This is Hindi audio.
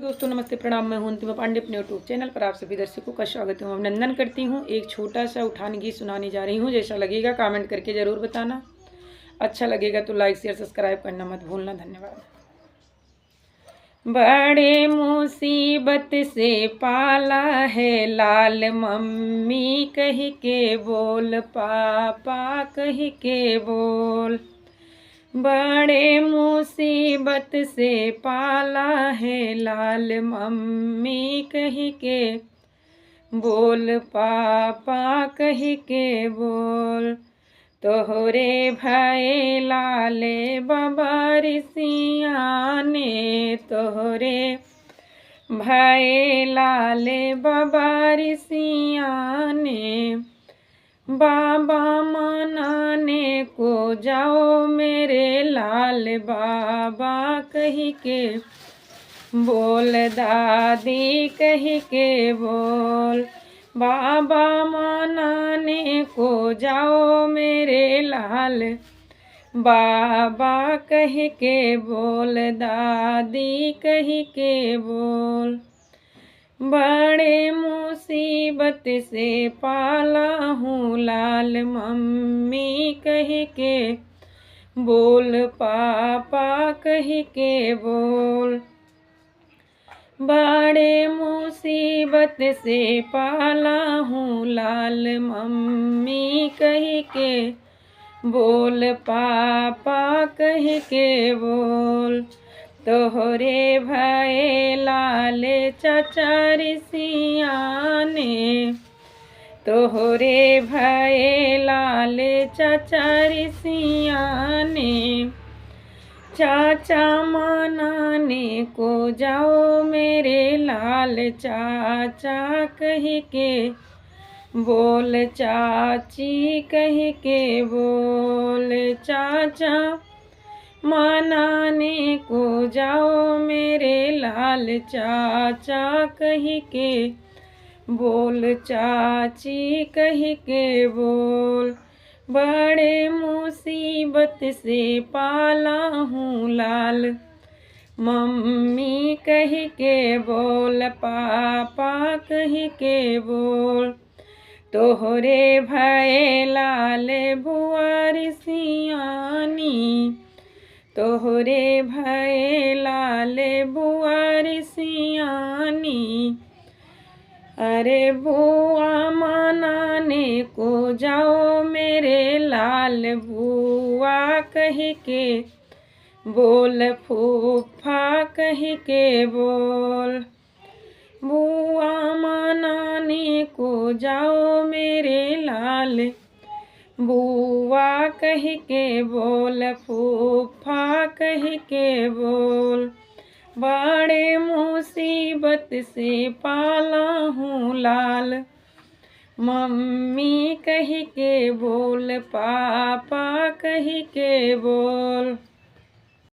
दोस्तों नमस्ते प्रणाम। मैं हूं अंतिमा पांडे अपने यूट्यूब चैनल पर आप सभी दर्शकों का स्वागत है। अभिनंदन करती हूं। एक छोटा सा उठान गीत सुनाने जा रही हूं। जैसा लगेगा कमेंट करके ज़रूर बताना। अच्छा लगेगा तो लाइक शेयर सब्सक्राइब करना मत भूलना। धन्यवाद। बड़े मुसीबत से पाला है लाल, मम्मी कह के बोल, पापा कह के बोल। बड़े मुसीबत से पाला है लाल, मम्मी कह के बोल, पापा कह के बोल। तोहरे भय लाले बाबा ऋषिया ने, तोहरे भय लाले बाबा ऋषिया ने, बाबा मनाने को जाओ मेरे लाल, बाबा कह के बोल, दादी कह के बोल। बाबा मनाने को जाओ मेरे लाल, बाबा कह के बोल, दादी कह के बोल। बड़े मुसीबत से पाला हूँ लाल, मम्मी कह के बोल, पापा कह के बोल। बड़े मुसीबत से पाला हूँ लाल, मम्मी कह के बोल, पापा कह के बोल। तोहरे भय लाले चाचा ऋषिया ने, तोहरे भय लाले चाचा ऋषिया ने, चाचा मनाने को जाओ मेरे लाल, चाचा कह के बोल, चाची कह के बोल। चाचा मनाने को जाओ मेरे लाल, चाचा कह के बोल, चाची कह के बोल। बड़े मुसीबत से पाला हूँ लाल, मम्मी कह के बोल, पापा कह के बोल। तोहरे भय लाले बुआ ऋषियानी, तोहरे भय लाले बुआ ऋषियानी। अरे बुआ मनाने को जाओ मेरे लाल, बुआ कह के बोल, फूफा कह के बोल। बुआ मनाने को जाओ मेरे लाल, बुआ कह के बोल, फूफा कह के बोल। बड़े मुसीबत से पाला हूँ लाल, मम्मी कह के बोल, पापा कह के बोल।